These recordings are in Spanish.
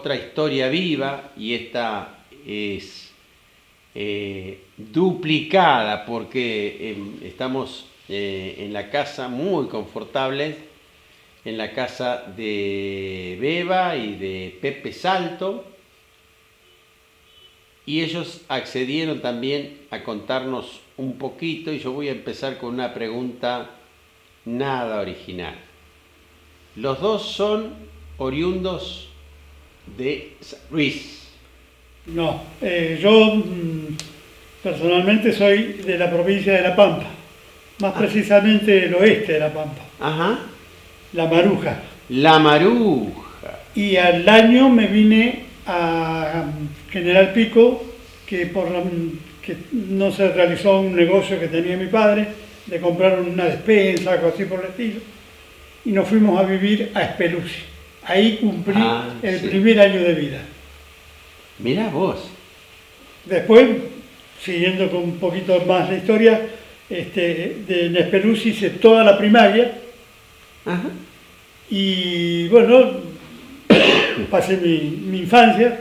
otra historia viva y esta es duplicada porque estamos en la casa muy confortables, en la casa de Beba y de Pepe Salto, y ellos accedieron también a contarnos un poquito, y yo voy a empezar con una pregunta nada original. Los dos son oriundos de San Luis. No, yo personalmente soy de la provincia de La Pampa, más precisamente el oeste de La Pampa, Ajá. La Maruja. La Maruja. Y al año me vine a General Pico, que que no se realizó un negocio que tenía mi padre, de comprar una despensa, algo así por el estilo, y nos fuimos a vivir a Espeluzzi. Ahí cumplí el primer año de vida. Mirá vos. Después, siguiendo con un poquito más la historia, en Espeluzzi hice toda la primaria. Ajá. Y bueno, pasé mi infancia,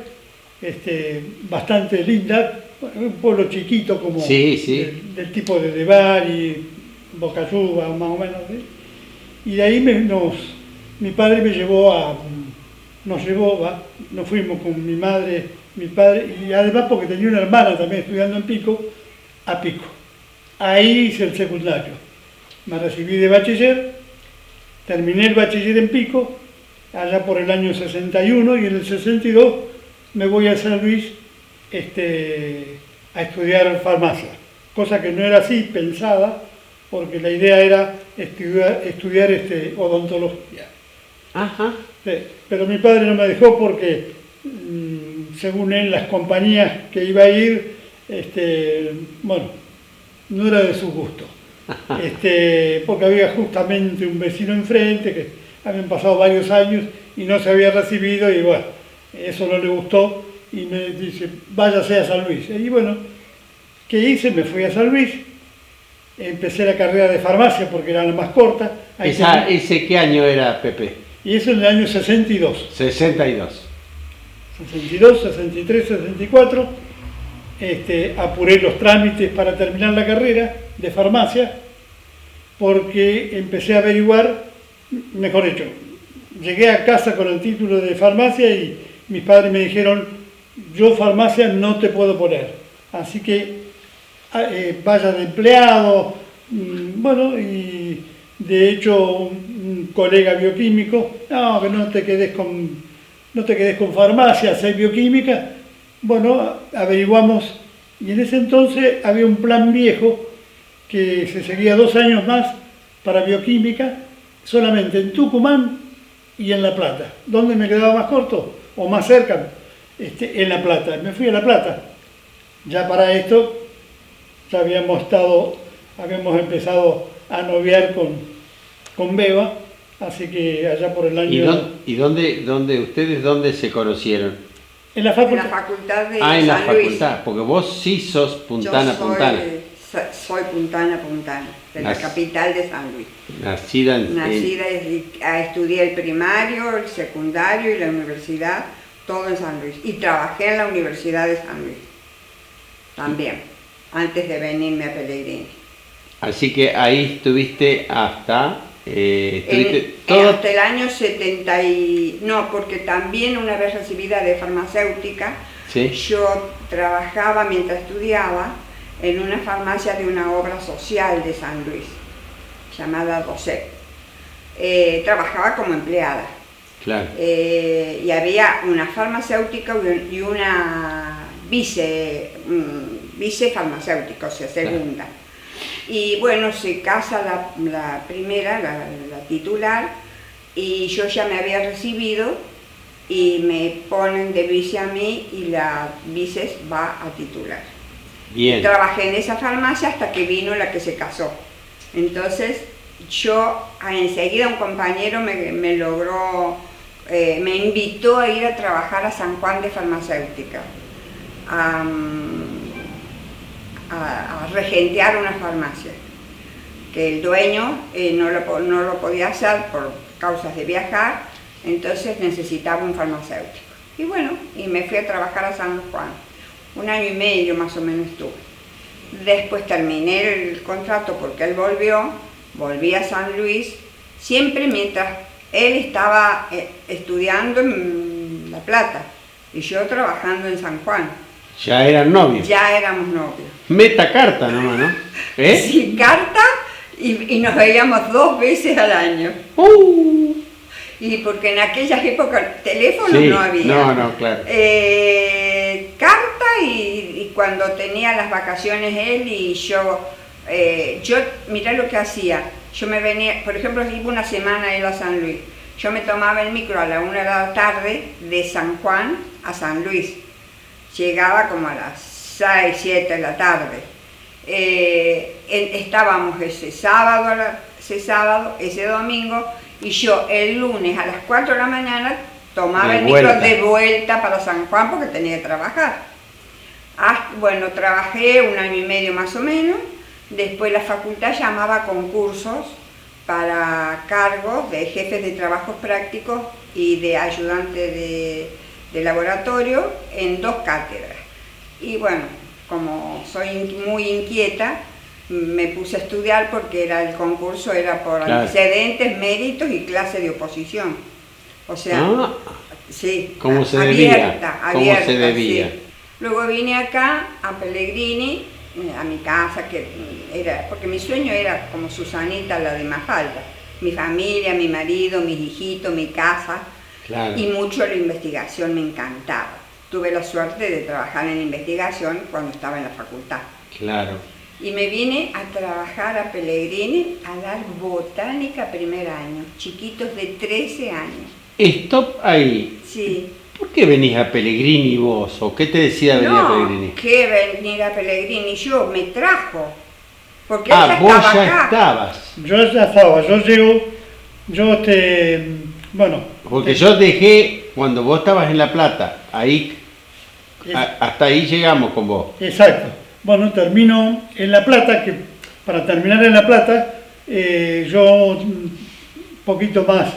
bastante linda, un pueblo chiquito como Sí. del tipo de Bari, Bocayuba, más o menos. ¿Sí? Y de ahí mi padre me llevó nos fuimos con mi madre, mi padre, y además porque tenía una hermana también estudiando en Pico, a Pico. Ahí hice el secundario. Me recibí de bachiller, terminé el bachiller en Pico, allá por el año 61, y en el 62 me voy a San Luis a estudiar farmacia, cosa que no era así pensada, porque la idea era estudiar odontología. Ajá. Sí, pero mi padre no me dejó porque, según él, las compañías que iba a ir, bueno, no era de su gusto. Porque había justamente un vecino enfrente que habían pasado varios años y no se había recibido, y bueno, eso no le gustó y me dice, váyase a San Luis. Y bueno, ¿qué hice? Me fui a San Luis, empecé la carrera de farmacia porque era la más corta. ¿Ese qué año era, Pepe? Y eso en el año 62. 62. 62, 63, 64. Apuré los trámites para terminar la carrera de farmacia porque empecé a averiguar, mejor dicho, llegué a casa con el título de farmacia y mis padres me dijeron, yo farmacia no te puedo poner, así que vaya de empleado. Bueno, y de hecho un colega bioquímico, no, que no te quedes con farmacia, hacer bioquímica. Bueno, averiguamos, y en ese entonces había un plan viejo que se seguía 2 años más para bioquímica, solamente en Tucumán y en La Plata. ¿Dónde me quedaba más corto o más cerca? En La Plata. Me fui a La Plata. Ya para esto ya habíamos empezado a noviar con Beba, así que allá por el año... ¿Y ustedes dónde se conocieron? En la facultad. En la facultad de en la San facultad, Luis. porque vos sí sos puntana. Soy puntana, de la capital de San Luis. Nacida Estudié el primario, el secundario y la universidad, todo en San Luis. Y trabajé en la Universidad de San Luis, también, antes de venirme a Pellegrini. Así que ahí estuviste hasta... hasta el año 70 no, porque también una vez recibida de farmacéutica, ¿sí? Yo trabajaba mientras estudiaba en una farmacia de una obra social de San Luis, llamada Docet. Trabajaba como empleada. Claro. Y había una farmacéutica y una vice farmacéutica, o sea, segunda. Claro. Y bueno, se casa la primera, la titular, y yo ya me había recibido y me ponen de vice a mí y la vice va a titular. Bien. Trabajé en esa farmacia hasta que vino la que se casó. Entonces enseguida un compañero me logró, me invitó a ir a trabajar a San Juan de Farmacéutica, a regentear una farmacia, que el dueño no lo podía hacer por causas de viajar, entonces necesitaba un farmacéutico. Y bueno, y me fui a trabajar a San Juan. 1 año y medio más o menos estuve. Después terminé el contrato porque él volví a San Luis, siempre mientras él estaba estudiando en La Plata y yo trabajando en San Juan. Ya eran novios. Ya éramos novios. Meta carta nomás, ¿no? Sí, carta y nos veíamos 2 veces al año. Y porque en aquellas épocas teléfonos sí, no había. No, claro. Carta y cuando tenía las vacaciones él y yo, mirá lo que hacía. Yo me venía, por ejemplo, iba una semana él a San Luis. Yo me tomaba el micro a la 1 de la tarde de San Juan a San Luis. Llegaba como a las 6, 7 de la tarde. Estábamos ese sábado, ese domingo, y yo el lunes a las 4 de la mañana tomaba el micro de vuelta para San Juan porque tenía que trabajar. Bueno, trabajé 1 año y medio más o menos. Después la facultad llamaba a concursos para cargos de jefes de trabajos prácticos y de ayudante de laboratorio en 2 cátedras. Y bueno, como soy muy inquieta, me puse a estudiar porque el concurso era por antecedentes, méritos y clase de oposición. O sea, sí, ¿cómo se abierta, debía? Sí. Luego vine acá a Pellegrini, a mi casa, porque mi sueño era como Susanita, la de Mafalda. Mi familia, mi marido, mis hijitos, mi casa. Claro. Y mucho la investigación me encantaba. Tuve la suerte de trabajar en investigación cuando estaba en la facultad. Claro. Y me vine a trabajar a Pellegrini a dar botánica 1er año, chiquitos de 13 años. Stop ahí. Sí. ¿Por qué venís a Pellegrini vos? ¿O qué te decía venir a Pellegrini? No, que venir a Pellegrini, yo me trajo. Porque vos estaba ya acá. estabas. Yo ya estaba, bueno. Porque yo dejé, cuando vos estabas en La Plata, ahí, hasta ahí llegamos con vos. Exacto. Bueno, termino en La Plata, que para terminar en La Plata, yo un poquito más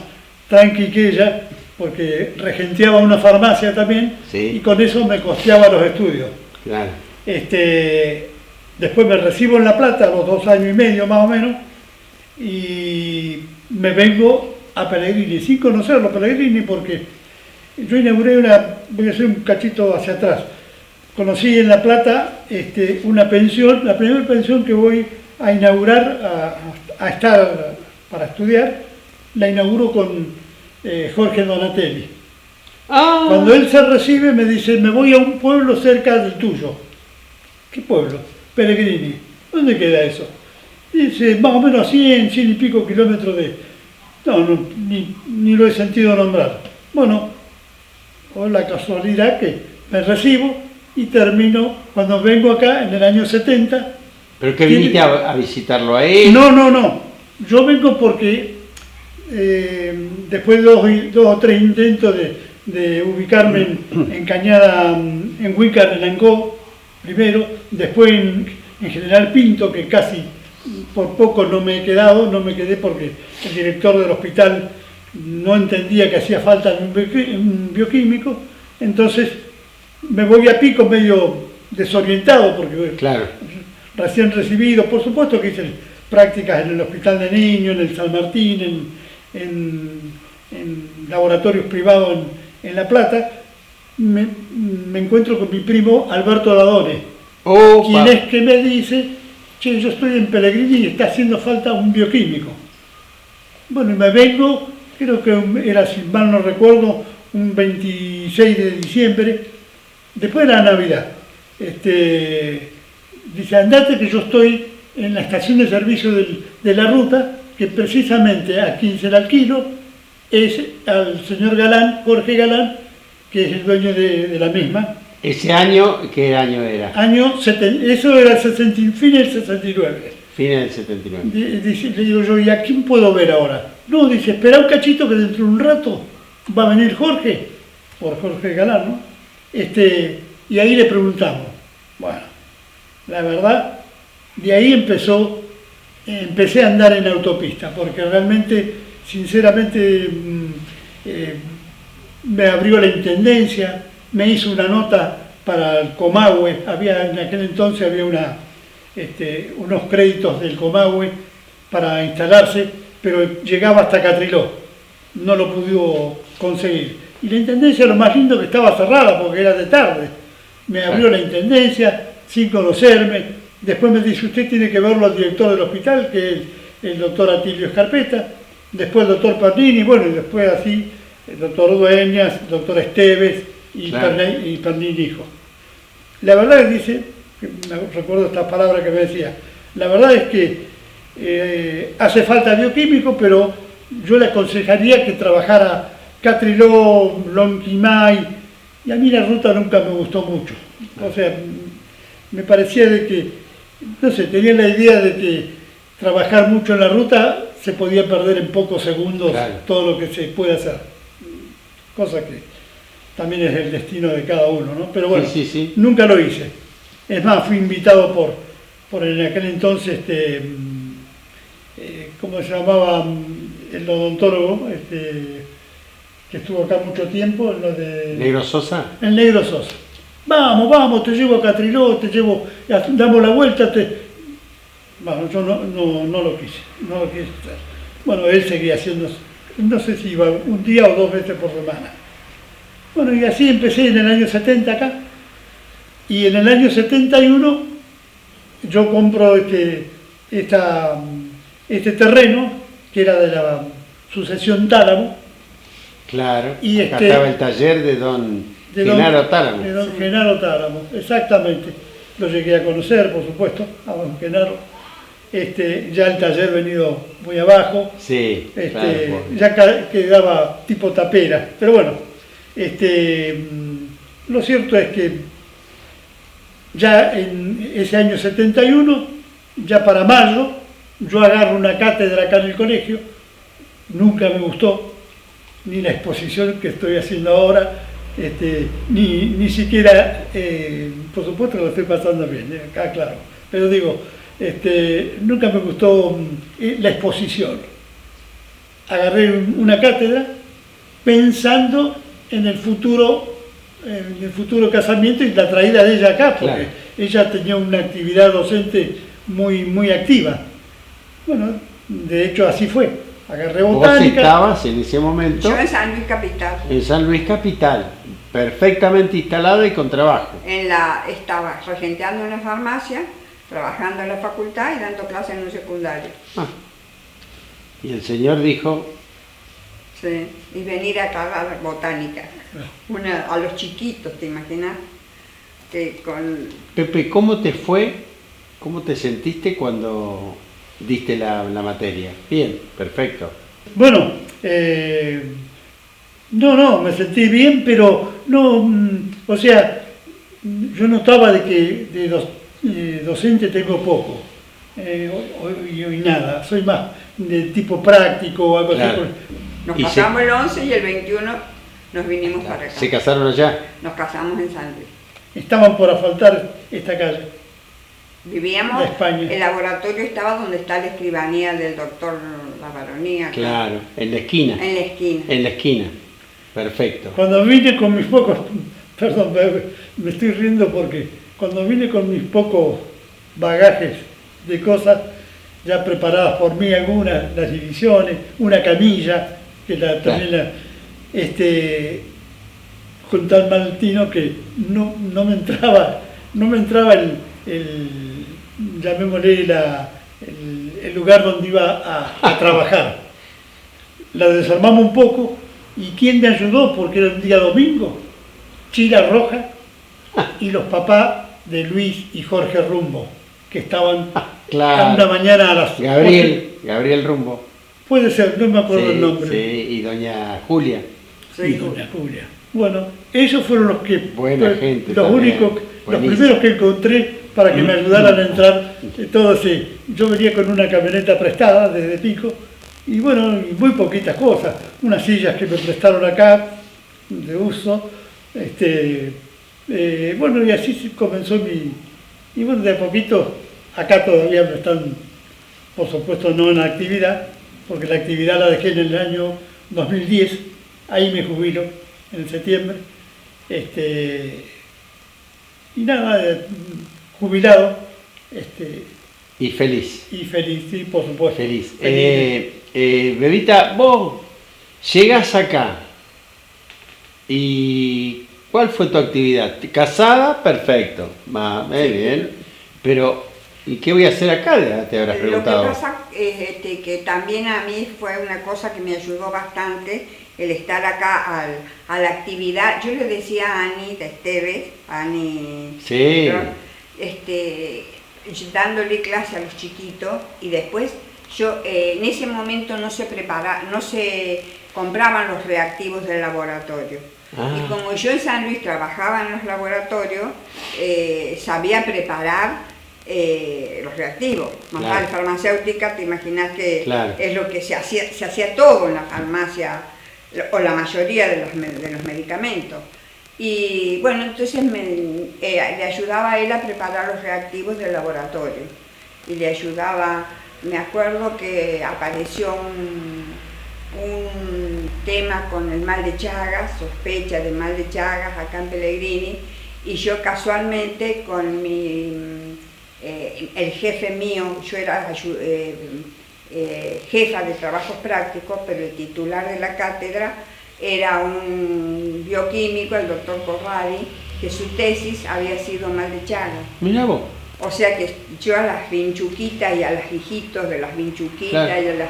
tranqui que ella, porque regenteaba una farmacia también, sí. Y con eso me costeaba los estudios. Claro. Después me recibo en La Plata, a los 2 años y medio más o menos, y me vengo a Pellegrini, sin conocerlo Pellegrini, porque yo inauguré voy a hacer un cachito hacia atrás. Conocí en La Plata una pensión, la primera pensión que voy a inaugurar, a estar para estudiar, la inauguro con Jorge Donatelli. Cuando él se recibe me dice, me voy a un pueblo cerca del tuyo. ¿Qué pueblo? Pellegrini. ¿Dónde queda eso? Dice, más o menos a 100 y pico kilómetros de... No, ni lo he sentido nombrar. Bueno, o la casualidad que me recibo y termino, cuando vengo acá en el año 70... ¿Pero que viniste a visitarlo a él? No. Yo vengo porque después de 2 o 3 intentos de ubicarme en Cañada, en Huícar, en Angó, primero, después en General Pinto, que casi por poco no me quedé porque el director del hospital no entendía que hacía falta un bioquímico, entonces me voy a Pico medio desorientado porque claro. Recién recibido, por supuesto que hice prácticas en el Hospital de Niños, en el San Martín, en laboratorios privados en La Plata. Me encuentro con mi primo Alberto Dadone, quien es que me dice, che, yo estoy en Pellegrini y está haciendo falta un bioquímico. Bueno, y me vengo, creo que era, si mal no recuerdo, un 26 de diciembre, después de la Navidad. Dice, andate que yo estoy en la estación de servicio de la ruta, que precisamente a quien se la alquilo es al señor Galán, Jorge Galán, que es el dueño de la misma. ¿Ese año, qué año era? Eso era fin del 69. Fin del 79. Le digo yo, ¿y a quién puedo ver ahora? No, dice, espera un cachito que dentro de un rato va a venir Jorge, por Jorge Galán, ¿no? Y ahí le preguntamos. Bueno, la verdad, de ahí empecé a andar en autopista, porque realmente, sinceramente, me abrió la intendencia, me hizo una nota para el Comahue, en aquel entonces había unos créditos del Comahue para instalarse, pero llegaba hasta Catriló, no lo pudo conseguir. Y la intendencia, lo más lindo, que estaba cerrada porque era de tarde. Me abrió la intendencia sin conocerme. Después me dice: usted tiene que verlo al director del hospital, que es el doctor Atilio Escarpeta, después el doctor Pernini, bueno, y después así el doctor Dueñas, el doctor Esteves y Pernini hijo. La verdad es, dice, me recuerdo estas palabras que me decía, la verdad es que hace falta bioquímico, pero yo le aconsejaría que trabajara Catriló, Lonquimay, y a mí la ruta nunca me gustó mucho. O sea, me parecía de que, no sé, tenía la idea de que trabajar mucho en la ruta se podía perder en pocos segundos todo lo que se puede hacer. Cosa que también es el destino de cada uno, ¿no? Pero bueno, sí. Nunca lo hice. Es más, fui invitado por en aquel entonces, ¿cómo se llamaba? El odontólogo, que estuvo acá mucho tiempo, lo de... ¿Negro Sosa? El Negro Sosa. Vamos, te llevo a Catriló, damos la vuelta, Bueno, yo no lo quise hacer. Bueno, él seguía haciendo, no sé si iba un día o 2 veces por semana. Bueno, y así empecé en el año 70 acá, y en el año 71 yo compro este terreno, que era de la sucesión Tálamo. Claro, Y acá estaba el taller de don Genaro Tálamo. De don Genaro Tálamo, exactamente. Lo llegué a conocer, por supuesto, a don Genaro. Ya el taller venido muy abajo. Sí, claro, ya quedaba tipo tapera. Pero bueno, lo cierto es que ya en ese año 71, ya para mayo, yo agarro una cátedra acá en el colegio. Nunca me gustó ni la exposición que estoy haciendo ahora, ni siquiera, por supuesto que lo estoy pasando bien, acá claro, pero digo, nunca me gustó la exposición. Agarré una cátedra pensando en el futuro casamiento y la traída de ella acá, porque ella tenía una actividad docente muy activa. Bueno, de hecho así fue. Agarré botánica. Vos estabas en ese momento... Yo en San Luis Capital. En San Luis Capital, perfectamente instalada y con trabajo. Estaba regenteando en la farmacia, trabajando en la facultad y dando clases en un secundario. Y el señor dijo... Sí, y venir a cargar botánica. A los chiquitos, ¿te imaginas? Pepe, ¿cómo te fue? ¿Cómo te sentiste cuando diste la materia? Bien, perfecto. Bueno, me sentí bien, pero no, o sea, yo notaba de que de docente tengo poco, y nada, soy más de tipo práctico o algo así. Nos casamos el 11 y el 21 nos vinimos para acá. ¿Se casaron allá? Nos casamos en San Luis. Estaban por asfaltar esta calle. Vivíamos, el laboratorio estaba donde está la escribanía del doctor La Baronía. Claro, en la esquina. En la esquina. En la esquina, perfecto. Cuando vine con mis pocos, perdón, me estoy riendo porque cuando vine con mis pocos bagajes de cosas ya preparadas por mí, algunas, las divisiones, una camilla, que también con tal maltino que no me entraba llamémosle el lugar donde iba a trabajar. La desarmamos un poco, y ¿quién me ayudó? Porque era un día domingo, Chila Roja y los papás de Luis y Jorge Rumbo, que estaban una mañana a las Gabriel Rumbo. Puede ser, no me acuerdo el nombre. Sí, y doña Julia. Sí, doña Julia. Bueno, ellos fueron los que, los únicos, los primeros que encontré para que me ayudaran a entrar. Todo así. Yo venía con una camioneta prestada desde Pico, y bueno, y muy poquitas cosas. Unas sillas que me prestaron acá, de uso. Bueno, y así comenzó y bueno, de a poquito, acá todavía me están, por supuesto, no en actividad, porque la actividad la dejé en el año 2010, ahí me jubilo, en septiembre. Y nada, jubilado. Y feliz. Y feliz, sí, por supuesto. Feliz. Feliz. Bebita, vos llegás acá y ¿cuál fue tu actividad? ¿Casada? Perfecto. Bien. Pero, ¿y qué voy a hacer acá? Te habrás preguntado. Lo que pasa es que también a mí fue una cosa que me ayudó bastante el estar acá a la actividad. Yo le decía a Ani de Esteves, Ani, sí. Dándole clase a los chiquitos, y después yo en ese momento no se compraban los reactivos del laboratorio. Y como yo en San Luis trabajaba en los laboratorios, sabía preparar los reactivos. Más claro. Farmacéutica, te imaginas que claro. es lo que se hacía todo en la farmacia, o la mayoría de los medicamentos. Y bueno, entonces le ayudaba a él a preparar los reactivos del laboratorio. Y le ayudaba, me acuerdo que apareció un tema con el mal de Chagas, sospecha de mal de Chagas acá en Pellegrini, y yo casualmente con el jefe mío, yo era jefa de trabajos prácticos, pero el titular de la cátedra era un bioquímico, el doctor Corradi, que su tesis había sido mal de Chagas. Mirá vos. O sea que yo a las vinchuquitas y a los hijitos de las vinchuquitas, claro.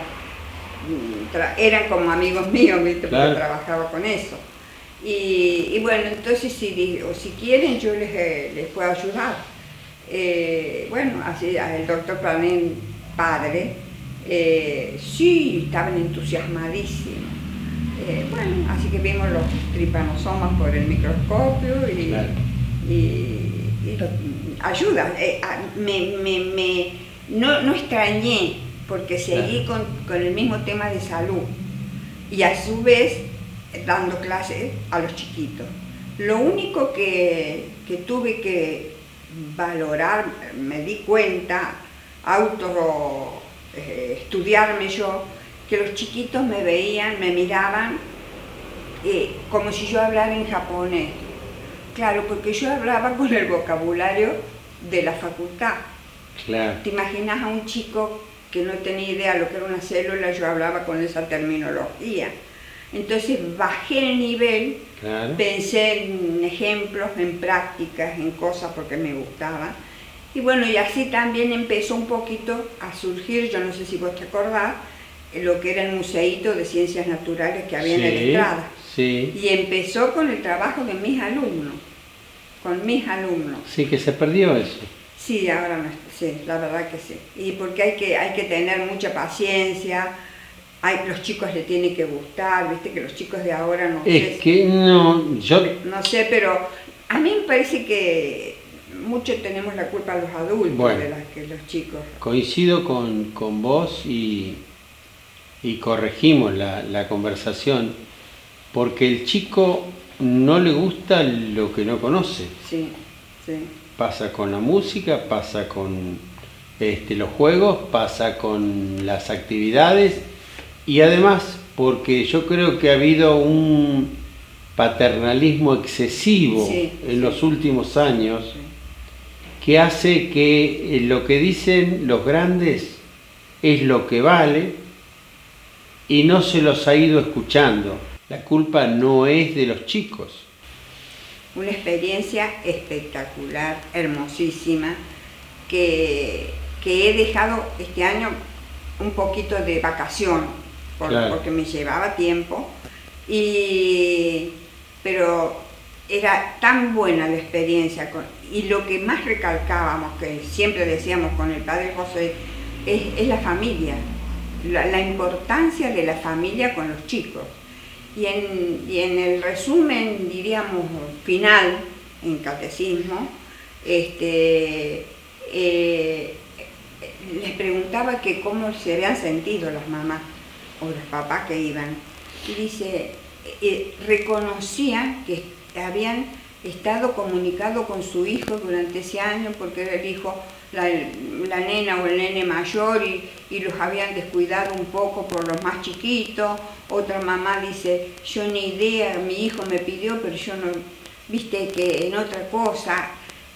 Y eran como amigos míos, ¿viste? Claro. Porque trabajaba con eso. Y bueno, entonces si quieren yo les puedo ayudar. Bueno, así el doctor Planén, padre, sí, estaban entusiasmadísimos. Bueno, así que vimos los tripanosomas por el microscopio y, claro. y ayuda. No extrañé, porque seguí claro. con el mismo tema de salud y a su vez dando clases a los chiquitos. Lo único que tuve que valorar, me di cuenta, estudiarme yo, que los chiquitos me veían, me miraban como si yo hablara en japonés. Claro, porque yo hablaba con el vocabulario de la facultad. Claro. ¿Te imaginas a un chico que no tenía idea de lo que era una célula? Yo hablaba con esa terminología. Entonces bajé el nivel, claro. Pensé en ejemplos, en prácticas, en cosas porque me gustaba. Y bueno, y así también empezó un poquito a surgir, yo no sé si vos te acordás, lo que era el museíto de ciencias naturales que había, sí, en la Estrada. Sí. Y empezó con el trabajo de mis alumnos, Sí, que se perdió eso. Sí, ahora no, sí, la verdad que sí. Y porque hay que tener mucha paciencia, los chicos le tienen que gustar, viste que los chicos de ahora no sé. Es que no, yo... No sé, pero a mí me parece que mucho tenemos la culpa los adultos, bueno, de que los chicos. Coincido con vos y corregimos la conversación, porque el chico no le gusta lo que no conoce. Sí, sí. Pasa con la música, pasa con los juegos, pasa con las actividades, y además porque yo creo que ha habido un paternalismo excesivo, sí, en, sí, los últimos años, sí, que hace que lo que dicen los grandes es lo que vale y no se los ha ido escuchando. La culpa no es de los chicos. Una experiencia espectacular, hermosísima, que he dejado este año un poquito de vacación, claro, porque me llevaba tiempo, pero era tan buena la experiencia, y lo que más recalcábamos, que siempre decíamos con el padre José, es la familia, la importancia de la familia con los chicos. Y en el resumen, diríamos, final, en catecismo, les preguntaba que cómo se habían sentido las mamás o los papás que iban. Y dice, reconocían que habían estado comunicados con su hijo durante ese año, porque era el hijo la nena o el nene mayor y los habían descuidado un poco por los más chiquitos. Otra mamá dice, yo ni idea, mi hijo me pidió, pero yo no, viste que en otra cosa.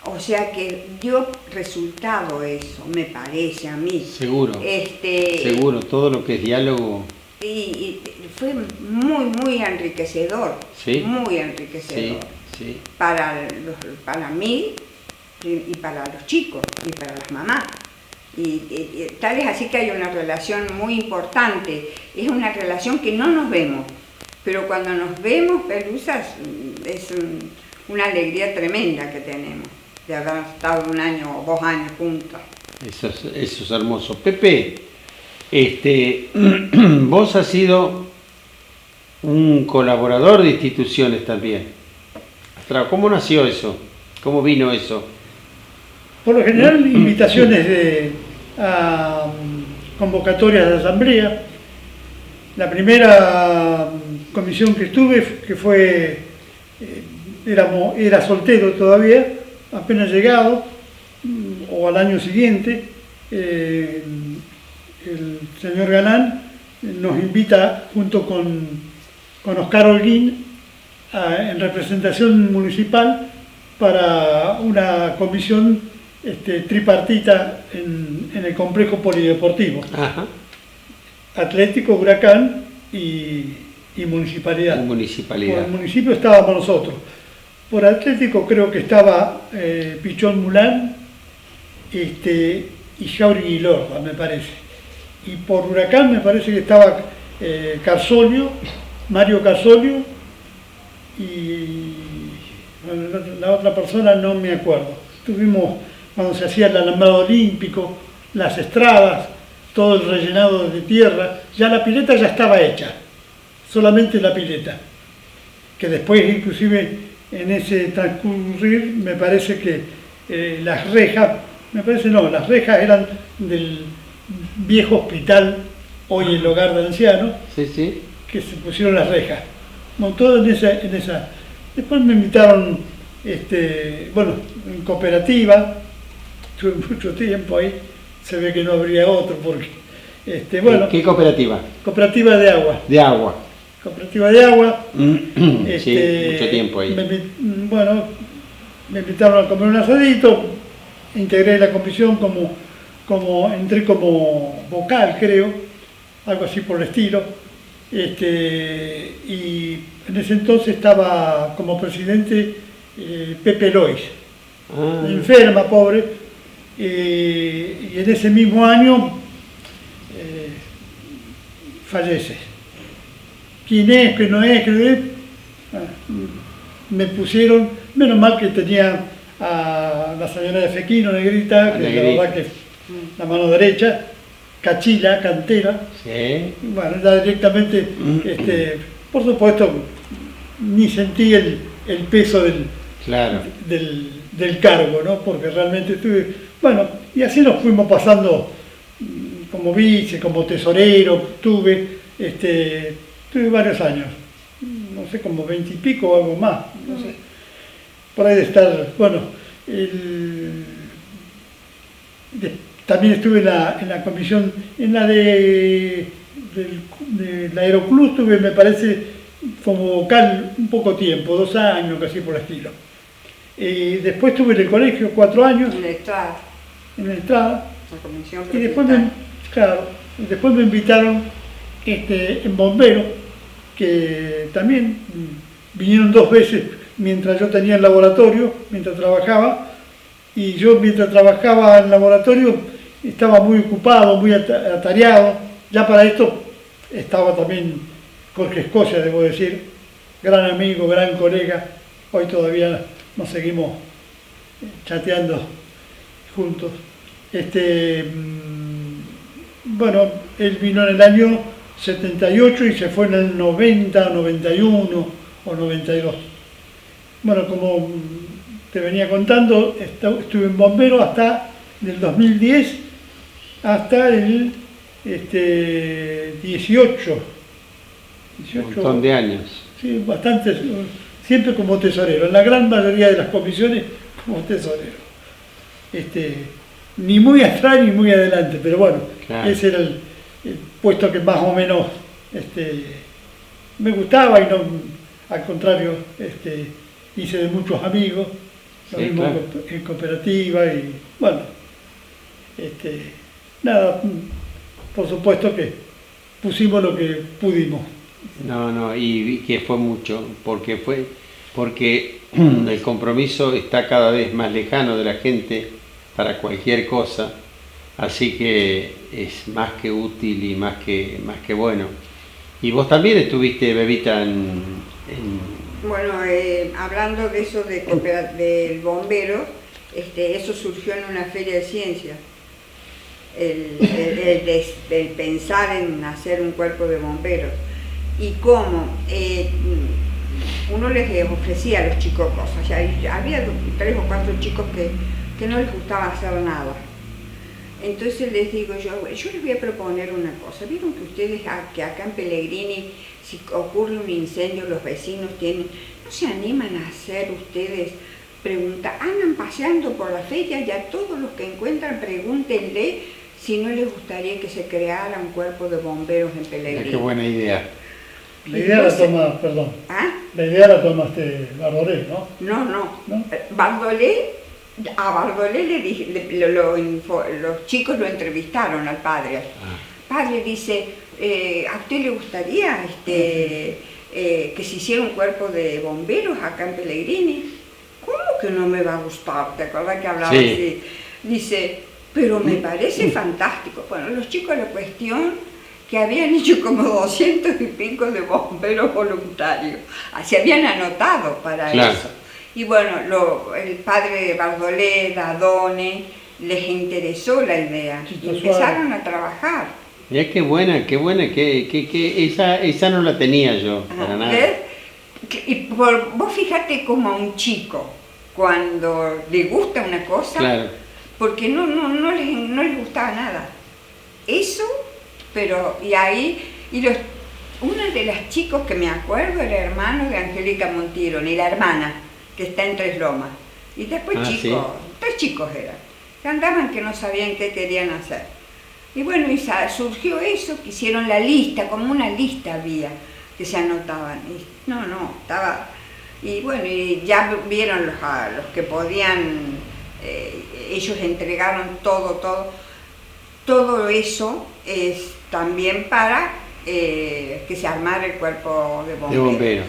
O sea que dio resultado eso, me parece a mí. Seguro, seguro, todo lo que es diálogo. Y fue muy enriquecedor, ¿Sí? Muy enriquecedor. Sí. Para mí y para los chicos y para las mamás. Y tal es así que hay una relación muy importante. Es una relación que no nos vemos, pero cuando nos vemos, Pelusas, es una alegría tremenda que tenemos de haber estado 1 año o 2 años juntos. Eso es hermoso. Pepe, vos has sido un colaborador de instituciones también. ¿Cómo nació eso? ¿Cómo vino eso? Por lo general, invitaciones a convocatorias de asamblea. La primera comisión que estuve, que fue, era soltero todavía, apenas llegado, o al año siguiente, el señor Galán nos invita junto con Oscar Holguín en representación municipal para una comisión tripartita en el complejo polideportivo. Ajá. Atlético, Huracán y municipalidad. Municipalidad. Por el municipio estábamos nosotros. Por Atlético creo que estaba Pichón Mulán y Jauregui Lorda, me parece. Y por Huracán me parece que estaba Carsolio, Mario Carsolio y bueno, la otra persona no me acuerdo. Tuvimos cuando se hacía el alambrado olímpico, las estradas, todo el rellenado de tierra, ya la pileta ya estaba hecha, solamente la pileta, que después inclusive en ese transcurrir me parece que las rejas, las rejas eran del viejo hospital, hoy el hogar de ancianos, Sí. que se pusieron las rejas, todo en esa. Después me invitaron, en cooperativa, tuve mucho tiempo ahí, se ve que no habría otro porque, ¿Qué cooperativa? Cooperativa de agua. De agua. Cooperativa de agua. Sí, mucho tiempo ahí. Me invitaron a comer un asadito, integré la comisión entré como vocal, creo, algo así por el estilo. Y en ese entonces estaba como presidente Pepe Lois, enferma, pobre, y en ese mismo año fallece. ¿Quién es? ¿Qué no es? ¿Qué es? Me pusieron, menos mal que tenía a la señora de Fequino, Negrita, que la verdad que la mano derecha, Cachila, cantera. Sí. Bueno, ya directamente, por supuesto, ni sentí el peso del cargo, ¿no? Porque realmente estuve, bueno, y así nos fuimos pasando como vice, como tesorero, tuve varios años, no sé, como 20 y pico o algo más, no sé, por ahí de estar, bueno, también estuve en la comisión, en la del Aeroclub estuve, me parece, como vocal un poco tiempo, 2 años, casi por el estilo. Después estuve en el colegio 4 años. En la Estrada. En la Estrada. La comisión Y después me invitaron en Bombero, que también vinieron 2 veces mientras yo tenía el laboratorio, mientras trabajaba, y yo mientras trabajaba en el laboratorio estaba muy ocupado, muy atareado. Ya para esto estaba también Jorge Escocia, debo decir, gran amigo, gran colega. Hoy todavía nos seguimos chateando juntos. Bueno, él vino en el año 78 y se fue en el 90, 91 o 92. Bueno, como te venía contando, estuve en Bombero hasta del 2010 hasta el 18. Un montón de años. Sí, bastante, siempre como tesorero, en la gran mayoría de las comisiones como tesorero. ni muy atrás ni muy adelante, pero bueno, Claro. ese era el puesto que más o menos me gustaba y no, al contrario, hice de muchos amigos, lo Sí, mismo claro. en cooperativa y bueno, nada, por supuesto que pusimos lo que pudimos. No, y vi que fue mucho, porque el compromiso está cada vez más lejano de la gente para cualquier cosa, así que es más que útil y más que bueno. Y vos también estuviste, Bebita, Bueno, hablando de eso del bombero, eso surgió en una feria de ciencias. El pensar en hacer un cuerpo de bomberos. Y cómo uno les ofrecía a los chicos cosas. Ya había 3 o 4 chicos que no les gustaba hacer nada. Entonces les digo yo les voy a proponer una cosa. ¿Vieron que ustedes, que acá en Pellegrini, si ocurre un incendio, los vecinos no se animan a hacer ustedes preguntas? Andan paseando por la feria y a todos los que encuentran pregúntenle si no les gustaría que se creara un cuerpo de bomberos en Pellegrini. qué buena idea. La idea la toma, perdón, ¿Ah? la idea la tomaste Bardolé, ¿no? No. ¿No? A Bardolé le dije, los chicos lo entrevistaron al padre. Padre dice, ¿a usted le gustaría que se hiciera un cuerpo de bomberos acá en Pellegrini? ¿Cómo que no me va a gustar? ¿Te acuerdas que hablaba Sí. así? Dice, pero me parece fantástico. Bueno, los chicos, la cuestión que habían hecho como 200 y pico de bomberos voluntarios. Se habían anotado para Claro. eso. Y bueno, el padre Bardolé, Dadone, les interesó la idea y Chito empezaron a trabajar. Mirá qué buena, que esa no la tenía yo, para nada. ¿Ves? Vos fíjate como a un chico, cuando le gusta una cosa, Claro. porque no les gustaba nada. Eso, pero, una de las chicos que me acuerdo era hermano de Angélica Montiero, ni la hermana, que está en Tres Lomas. Y después Ah, chicos, sí. 3 chicos eran, que andaban que no sabían qué querían hacer. Y bueno, surgió eso, que hicieron la lista, como una lista había, que se anotaban. Y estaba... Y bueno, y ya vieron a los que podían, ellos entregaron todo eso es también para que se armara el cuerpo de De bomberos. bombero.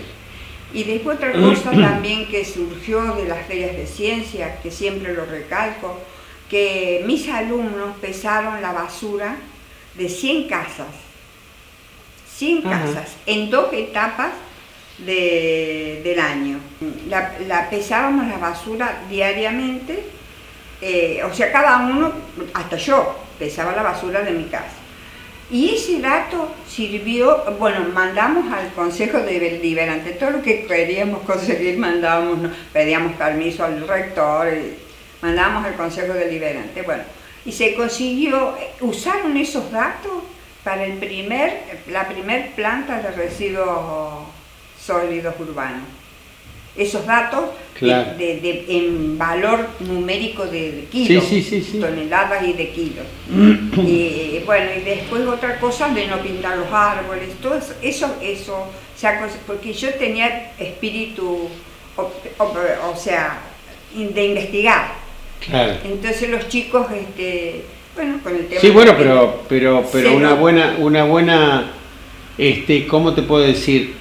Y después otra cosa también que surgió de las ferias de ciencias, que siempre lo recalco, que mis alumnos pesaron la basura de 100 casas, 100 Ajá. casas, en 2 etapas del año. Pesábamos la basura diariamente, o sea, cada uno, hasta yo, pesaba la basura de mi casa. Y ese dato sirvió, bueno, mandamos al Consejo Deliberante, todo lo que queríamos conseguir mandábamos, pedíamos permiso al rector, mandábamos al Consejo Deliberante, bueno, y se consiguió, usaron esos datos para la primer planta de residuos sólidos urbanos. Esos datos Claro. en valor numérico de kilos, Sí. toneladas y de kilos. Y bueno, y después otra cosa de no pintar los árboles, todo eso porque yo tenía espíritu, o sea, de investigar. Claro. Entonces los chicos, bueno, con el tema... Sí, bueno, pero Se una lo- buena, ¿cómo te puedo decir?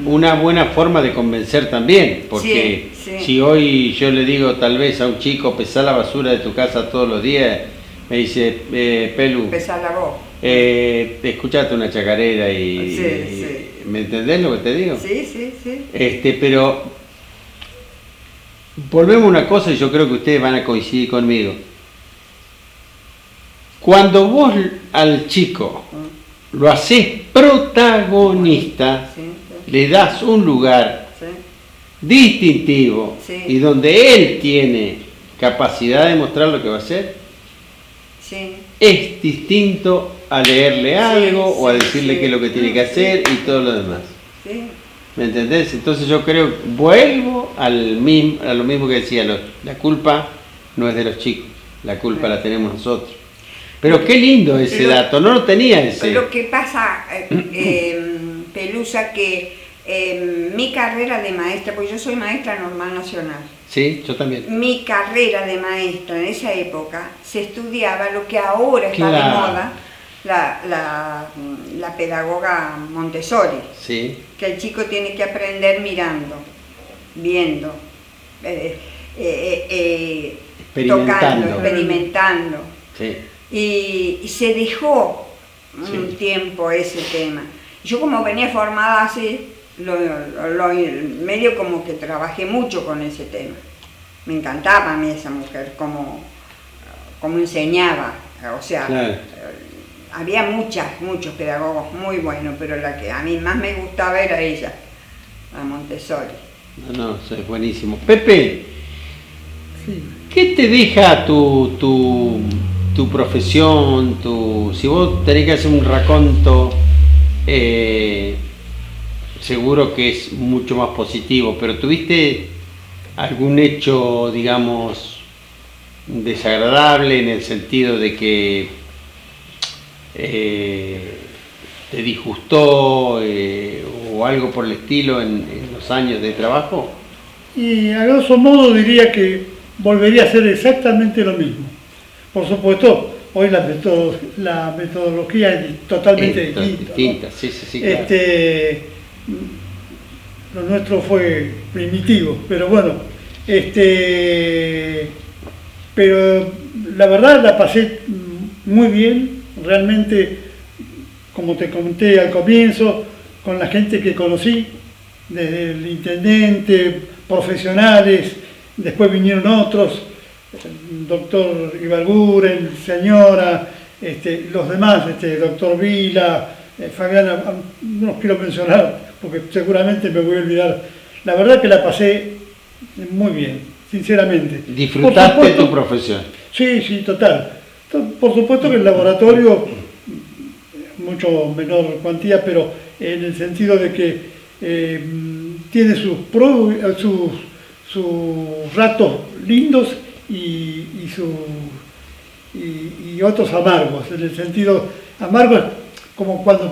Una buena forma de convencer también, porque Sí. si hoy yo le digo tal vez a un chico, pesar la basura de tu casa todos los días, me dice, Pelu, Empezar la voz. escuchate una chacarera Sí. ¿me entendés lo que te digo? Sí. Pero volvemos a una cosa y yo creo que ustedes van a coincidir conmigo. Cuando vos al chico lo haces protagonista, Sí. le das un lugar Sí. distintivo Sí. y donde él tiene capacidad de mostrar lo que va a hacer, Sí. es distinto a leerle algo o a sí, decirle sí. qué es lo que tiene que hacer y todo lo demás. Sí. ¿Me entendés? Entonces yo creo, vuelvo a lo mismo que decía, la culpa no es de los chicos, la culpa la tenemos nosotros. Pero qué lindo ese dato, no lo tenía ese. Lo que pasa, Pelusa, que mi carrera de maestra, porque yo soy maestra normal nacional. Sí, yo también. Mi carrera de maestra en esa época se estudiaba lo que ahora está de Claro. moda, la pedagoga Montessori. Sí, Que el chico tiene que aprender mirando, viendo, tocando, experimentando. sí. Y se dejó un Sí. tiempo ese tema. Yo como venía formada así, medio como que trabajé mucho con ese tema. Me encantaba a mí esa mujer, como enseñaba. O sea, Claro. había muchos pedagogos muy buenos, pero la que a mí más me gustaba era ella, la Montessori. No, eso es buenísimo. Pepe, Sí. ¿qué te deja tu profesión? Si vos tenés que hacer un raconto, seguro que es mucho más positivo, pero ¿tuviste algún hecho, digamos, desagradable en el sentido de que te disgustó o algo por el estilo en los años de trabajo? Y a grosso modo diría que volvería a hacer exactamente lo mismo. Por supuesto, hoy la metodología es totalmente distinta, ¿no? Sí, sí, sí, claro. Lo nuestro fue primitivo, pero bueno, pero la verdad la pasé muy bien, realmente, como te comenté al comienzo, con la gente que conocí, desde el intendente, profesionales, después vinieron otros, el doctor Ibarguren, señora, los demás, doctor Vila, Fabiana, no los quiero mencionar porque seguramente me voy a olvidar. La verdad que la pasé muy bien, sinceramente. ¿Disfrutaste tu profesión? Sí, sí, total. Por supuesto que el laboratorio, mucho menor cuantía, pero en el sentido de que tiene sus ratos lindos y otros amargos. En el sentido amargo es como cuando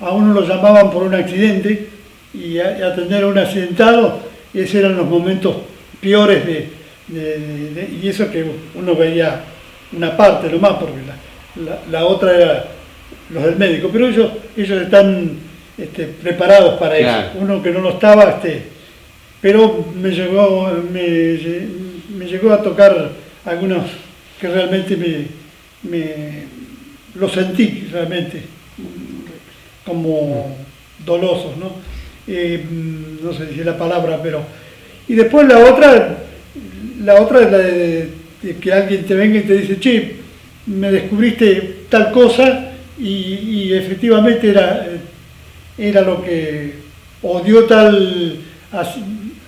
a uno lo llamaban por un accidente y atender a un accidentado, esos eran los momentos peores y eso que uno veía una parte nomás, porque la otra era los del médico, pero ellos están preparados para claro. eso. Uno que no lo estaba, pero me llegó a tocar algunos que realmente lo sentí realmente como dolosos, ¿no? No sé si la palabra, pero... Y después la otra es la de que alguien te venga y te dice, che, me descubriste tal cosa y efectivamente era lo que... o dio tal...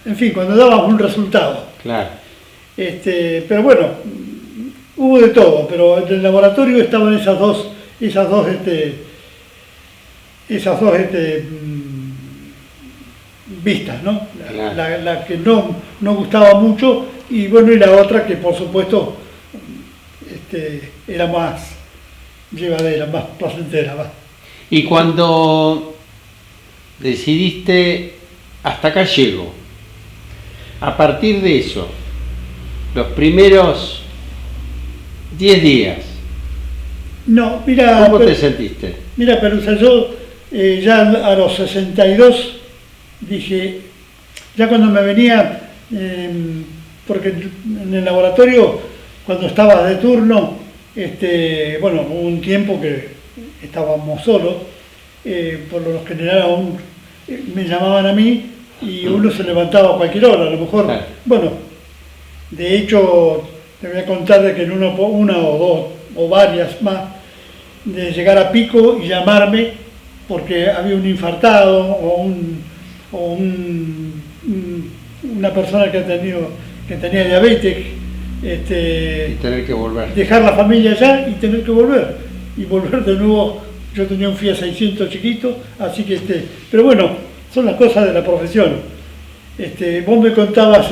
en fin, cuando dabas un resultado. Claro. Pero bueno, hubo de todo, pero en el laboratorio estaban esas dos vistas, ¿no? Claro. La que no gustaba mucho y bueno, y la otra que por supuesto era más llevadera, más placentera. ¿Va? Y cuando decidiste, hasta acá llego, a partir de eso, los primeros 10 días, No, mira, ¿cómo te sentiste? Mira, Pelusa, yo ya a los 62 dije, ya cuando me venía, porque en el laboratorio, cuando estaba de turno, bueno, hubo un tiempo que estábamos solos, por lo general aún me llamaban a mí y uno se levantaba a cualquier hora, a lo mejor, Claro. bueno, de hecho, te voy a contar de que en una o dos o varias más, de llegar a pico y llamarme porque había un infartado o una persona que tenía diabetes, Y tener que volver. dejar la familia allá y tener que volver de nuevo. Yo tenía un Fiat 600 chiquito, así que pero bueno, son las cosas de la profesión. Vos me contabas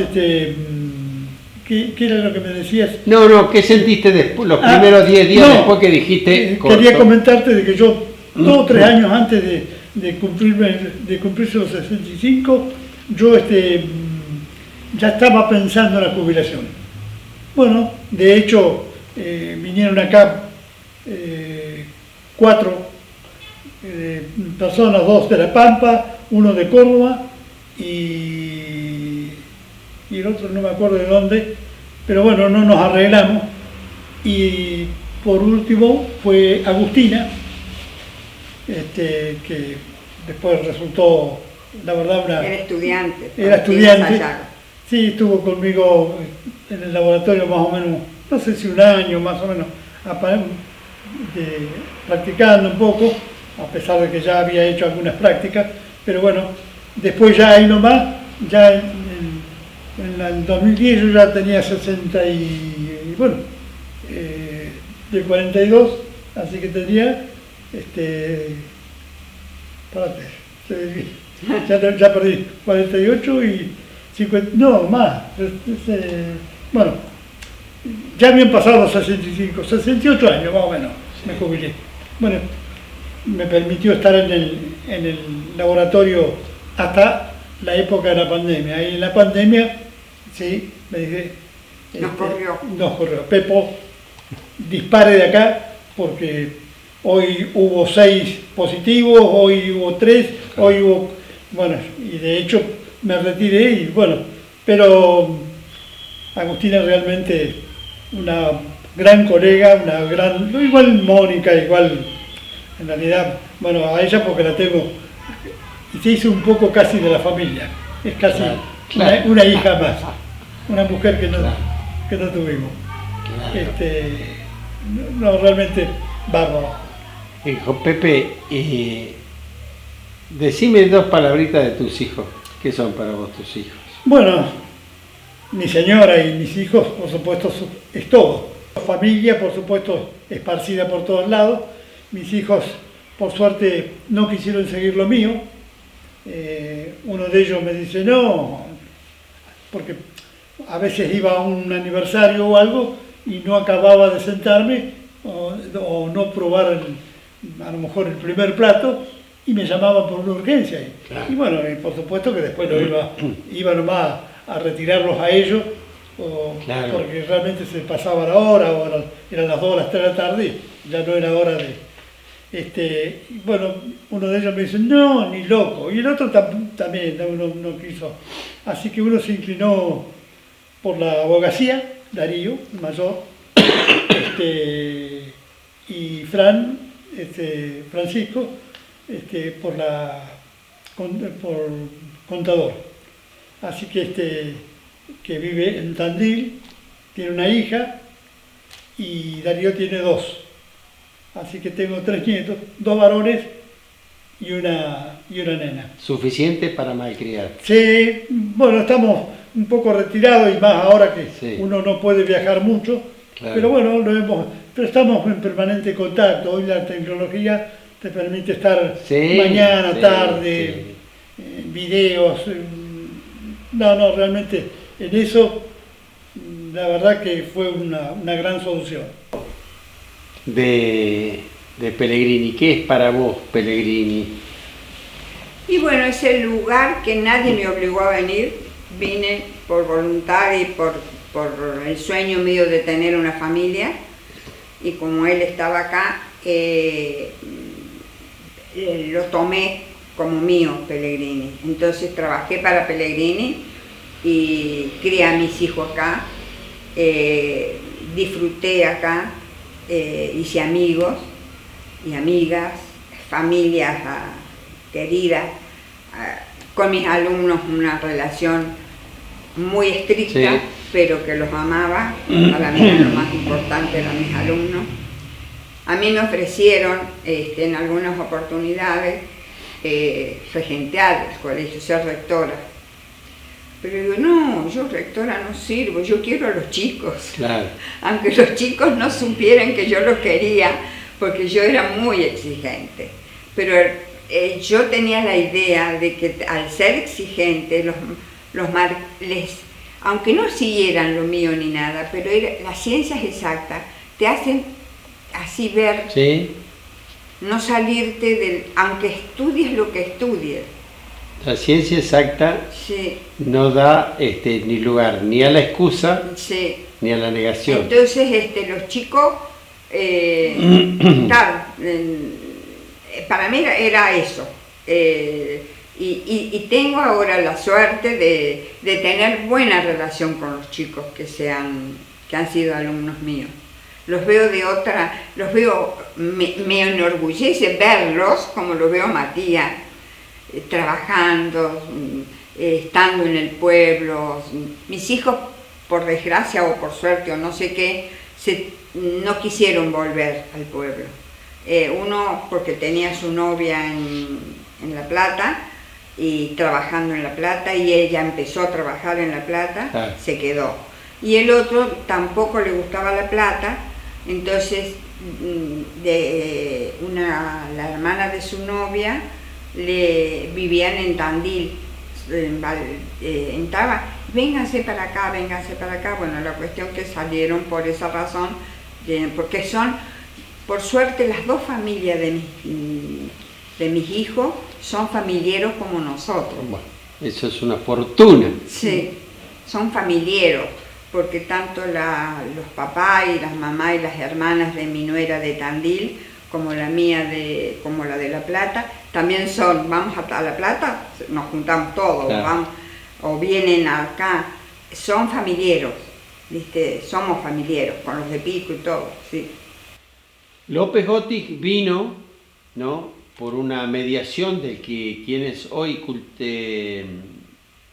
¿qué era lo que me decías? No, ¿qué sentiste después, los primeros 10 días no, después que dijiste? Quería comentarte de que yo, 2 o 3 años antes de cumplirse los 65, yo ya estaba pensando en la jubilación. Bueno, de hecho, vinieron acá 4 personas, 2 de La Pampa, 1 de Córdoba y el otro no me acuerdo de dónde, pero bueno, no nos arreglamos. Y por último fue Agustina, que después resultó, la verdad, Era estudiante. Era estudiante. Sí, estuvo conmigo en el laboratorio más o menos, no sé si 1 año más o menos, practicando un poco, a pesar de que ya había hecho algunas prácticas, pero bueno, después ya ahí nomás, ya en el 2010 yo ya tenía 60 y bueno, de 42, así que tenía, ya perdí 48 y 50, no, más, bueno, ya habían pasado 65, 68 años más o menos, me jubilé. Bueno, me permitió estar en el laboratorio hasta la época de la pandemia. Ahí en la pandemia, sí, me dije, nos corrió. Pepo, dispare de acá, porque hoy hubo 6 positivos, hoy hubo 3, hoy hubo, bueno, y de hecho me retiré y bueno, pero Agustina realmente una gran colega, igual Mónica, igual, en realidad, bueno, a ella porque la tengo, y se hizo un poco casi de la familia, es casi una hija más, una mujer que no tuvimos. No, realmente bárbaro. Hijo Pepe, decime 2 palabritas de tus hijos. ¿Qué son para vos tus hijos? Bueno, mi señora y mis hijos, por supuesto, es todo. Familia, por supuesto, esparcida por todos lados. Mis hijos, por suerte, no quisieron seguir lo mío. Uno de ellos me dice no, porque a veces iba a un aniversario o algo y no acababa de sentarme o no probar a lo mejor el primer plato y me llamaban por una urgencia. Claro. Y bueno, por supuesto que después iba nomás a retirarlos a ellos, claro, porque realmente se pasaba la hora, eran las 2 o las 3 de la tarde, ya no era hora de... bueno, uno de ellos me dice, no, ni loco, y el otro también no quiso. Así que uno se inclinó por la abogacía, Darío, el mayor, y Francisco, por contador. Así que vive en Tandil, tiene una hija y Darío tiene 2. Así que tengo 3 nietos, 2 varones y una nena. Suficiente para malcriar. Sí, bueno, estamos un poco retirados y más ahora que sí, uno no puede viajar mucho, claro, pero bueno, pero estamos en permanente contacto. Hoy la tecnología te permite estar mañana, tarde, videos. No, realmente en eso la verdad que fue una gran solución. De Pellegrini, ¿qué es para vos Pellegrini? Y bueno, es el lugar que nadie me obligó a venir, vine por voluntad y por el sueño mío de tener una familia, y como él estaba acá, lo tomé como mío, Pellegrini. Entonces trabajé para Pellegrini y crié a mis hijos acá, disfruté acá, hice amigos y amigas, familias queridas, con mis alumnos una relación muy estricta, sí, pero que los amaba. Para mí era lo más importante, eran mis alumnos. A mí me ofrecieron en algunas oportunidades regentear el colegio, ser rectora. Pero digo, no, yo rectora no sirvo, yo quiero a los chicos. Claro. Aunque los chicos no supieran que yo los quería, porque yo era muy exigente. Pero yo tenía la idea de que al ser exigente les aunque no siguieran lo mío ni nada, pero las ciencias exactas te hacen así ver, Sí. no salirte del, aunque estudies lo que estudies. La ciencia exacta Sí, no da ni lugar ni a la excusa sí. ni a la negación. Entonces los chicos, claro, para mí era eso. Y tengo ahora la suerte de tener buena relación con los chicos que han sido alumnos míos. Los veo me enorgullece verlos, como lo veo a Matías, trabajando, estando en el pueblo. Mis hijos, por desgracia o por suerte o no sé qué, no quisieron volver al pueblo. Uno porque tenía su novia en La Plata y trabajando en La Plata, y ella empezó a trabajar en La Plata, se quedó. Y el otro tampoco le gustaba La Plata, entonces la hermana de su novia vivían en Tandil, en Taba. Vénganse para acá, bueno, la cuestión que salieron por esa razón, porque son, por suerte, las dos familias de mis hijos son familiares como nosotros. Bueno, eso es una fortuna. Sí, son familiares, porque tanto los papás y las mamás y las hermanas de mi nuera de Tandil, como la mía, como la de La Plata, también son, vamos a La Plata, nos juntamos todos, claro. Vamos, o vienen acá, son familiares, ¿viste? Somos familiares, con los de Pico y todo, sí. López Gotti vino, ¿no?, por una mediación del quien es hoy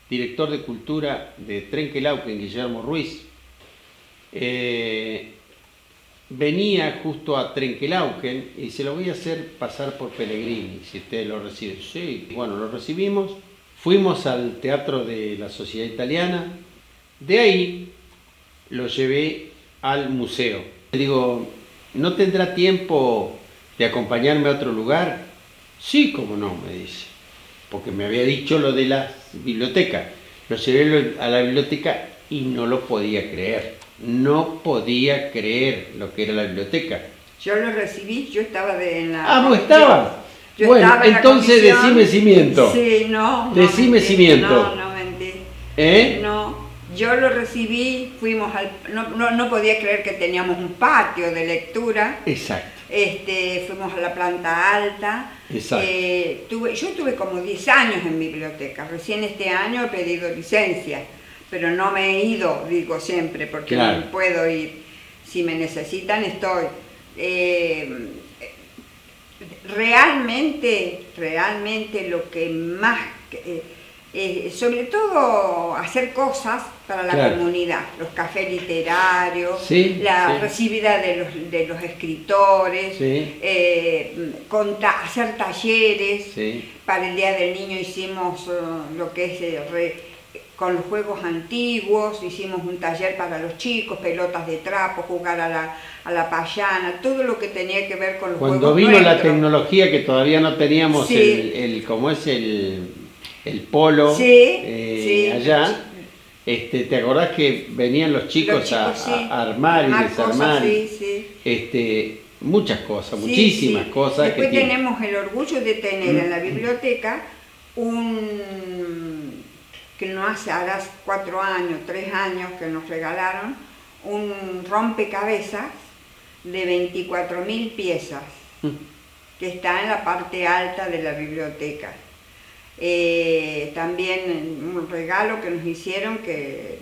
director de cultura de Trenquelauquen, Guillermo Ruiz. Venía justo a Trenquelauquen y se lo voy a hacer pasar por Pellegrini, si ustedes lo reciben. Sí, bueno, lo recibimos, fuimos al Teatro de la Sociedad Italiana, de ahí lo llevé al museo. Le digo, ¿no tendrá tiempo de acompañarme a otro lugar? Sí, cómo no, me dice, porque me había dicho lo de la biblioteca. Lo llevé a la biblioteca y no lo podía creer. No podía creer lo que era la biblioteca. Yo lo recibí, yo estaba en la... Ah, ¿vos estabas? Bueno, entonces decime si miento. Sí, no. Decime si miento. No mentí. ¿Eh? No, yo lo recibí, fuimos no podía creer que teníamos un patio de lectura. Exacto. Fuimos a la planta alta. Exacto. Yo tuve como 10 años en biblioteca. Recién este año he pedido licencia, pero no me he ido, digo siempre, porque claro. No puedo ir. Si me necesitan, estoy. Realmente lo que más... sobre todo hacer cosas para la claro. comunidad, los cafés literarios, sí, la sí. recibida de los escritores, sí. Hacer talleres. Sí. Para el Día del Niño hicimos lo que es con los juegos antiguos, hicimos un taller para los chicos, pelotas de trapo, jugar a la payana, todo lo que tenía que ver con los Cuando juegos vino nuestros. La tecnología, que todavía no teníamos sí. como es el polo, sí. allá, ¿te acordás que venían los chicos, a armar y desarmar? Sí. Muchas cosas, muchísimas cosas. Después tenemos el orgullo de tener en la biblioteca que no hará 4 años, 3 años que nos regalaron, un rompecabezas de 24.000 piezas, que está en la parte alta de la biblioteca. También un regalo que nos hicieron que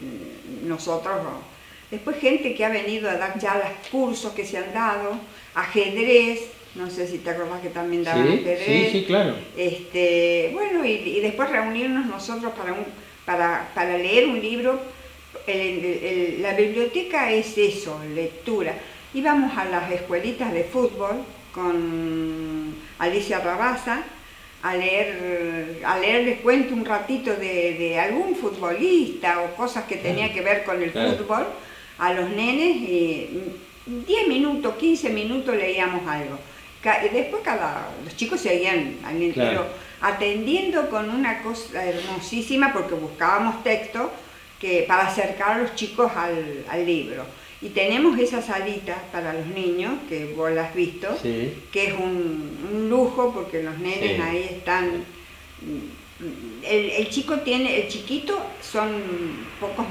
nosotros... Después gente que ha venido a dar ya los cursos que se han dado, ajedrez, no sé si te acordás que también daban ajedrez. Sí, claro. Bueno, y después reunirnos nosotros para leer un libro. La biblioteca es eso, lectura. Íbamos a las escuelitas de fútbol con Alicia Rabasa, a leer, les cuento un ratito de algún futbolista o cosas que tenía que ver con el fútbol a los nenes, y 10 minutos, 15 minutos leíamos algo. Después los chicos seguían, pero atendiendo con una cosa hermosísima, porque buscábamos texto, para acercar a los chicos al libro. Y tenemos esa salita para los niños, que vos la has visto, Sí. que es un lujo porque los nenes Sí. ahí están. El chiquito son pocos,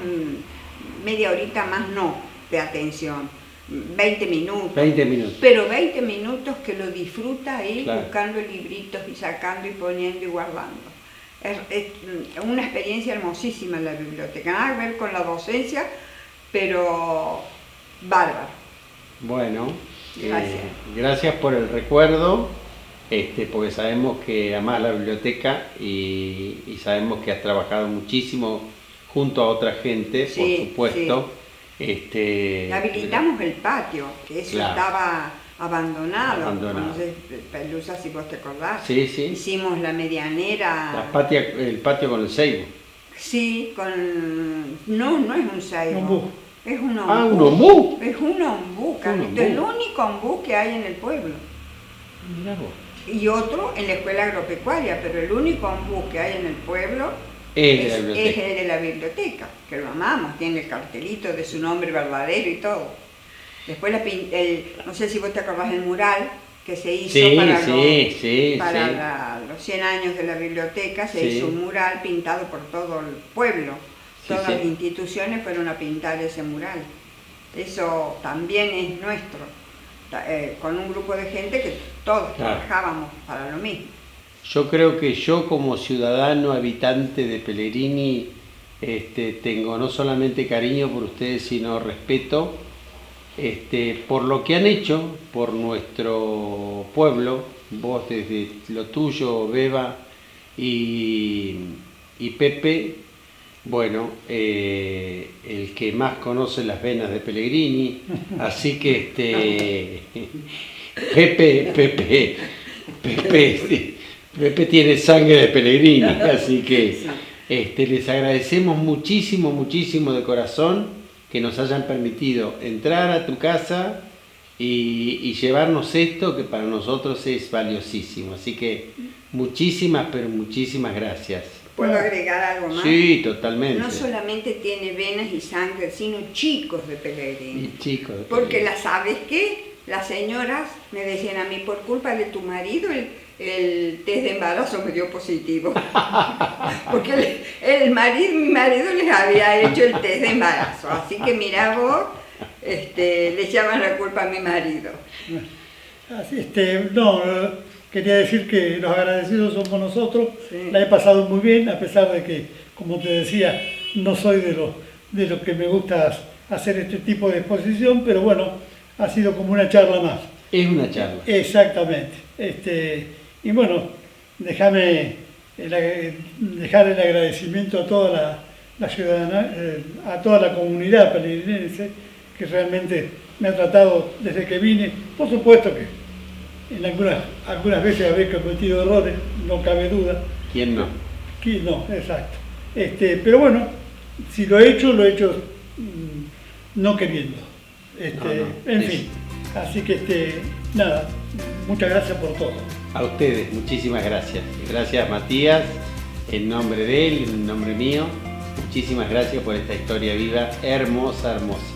media horita más no de atención, 20 minutos. 20 minutos. Pero 20 minutos que lo disfruta ahí, Claro. buscando libritos y sacando y poniendo y guardando. Es una experiencia hermosísima la biblioteca, nada que ver con la docencia, pero bárbaro. Bueno, Gracias. gracias por el recuerdo, porque sabemos que amás la biblioteca y sabemos que has trabajado muchísimo junto a otra gente, Sí, por supuesto. Y habilitamos el patio, que eso Claro. estaba abandonado. Abandonado. No sé, Pelusa, si vos te acordás. Sí, sí. Hicimos la medianera. El patio con el ceibo. Sí, no es un ceibo. Ombú. Es un ombú. Ah, un ombú. Es un ombú, Carlito. ombú. El único ombú que hay en el pueblo. Mirá vos. Y otro en la escuela agropecuaria, pero el único ombú que hay en el pueblo Es de la es biblioteca. el de la biblioteca, que lo amamos, tiene el cartelito de su nombre verdadero y todo. Después no sé si vos te acordás del mural que se hizo Sí, para, sí. los 100 años de la biblioteca, se Sí. hizo un mural pintado por todo el pueblo. Sí, Todas sí. las instituciones fueron a pintar ese mural. Eso también es nuestro, con un grupo de gente que todos Claro. trabajábamos para lo mismo. Yo creo que yo como ciudadano habitante de Pellegrini tengo no solamente cariño por ustedes, sino respeto por lo que han hecho por nuestro pueblo, vos desde lo tuyo, Beba y Pepe, bueno, el que más conoce las venas de Pellegrini, así que Pepe tiene sangre de Pellegrini, así que les agradecemos muchísimo, muchísimo de corazón que nos hayan permitido entrar a tu casa y llevarnos esto que para nosotros es valiosísimo. Así que muchísimas, pero muchísimas gracias. ¿Puedo agregar algo más? Sí, totalmente. No solamente tiene venas y sangre, sino chicos de Pellegrini. Y chicos, de Porque Pellegrini. ¿sabes qué? Las señoras me decían a mí, por culpa de tu marido, el test de embarazo me dio positivo. Porque mi marido les había hecho el test de embarazo. Así que mirá vos, le echaban la culpa a mi marido. Así, no, quería decir que los agradecidos somos nosotros. Sí. La he pasado muy bien, a pesar de que, como te decía, no soy de lo que me gusta hacer este tipo de exposición, pero bueno, ha sido como una charla más. Es una charla. Exactamente. Y bueno, déjame dejar el agradecimiento a toda la ciudadana, a toda la comunidad pellegrinense, que realmente me ha tratado desde que vine. Por supuesto que en algunas veces habré cometido errores, no cabe duda. ¿Quién no? Que no, exacto. Pero bueno, si lo he hecho no queriendo. No. En Es- fin, así que nada, muchas gracias por todo. A ustedes, muchísimas gracias. Gracias, Matías, en nombre de él, en nombre mío. Muchísimas gracias por esta historia viva, hermosa, hermosa.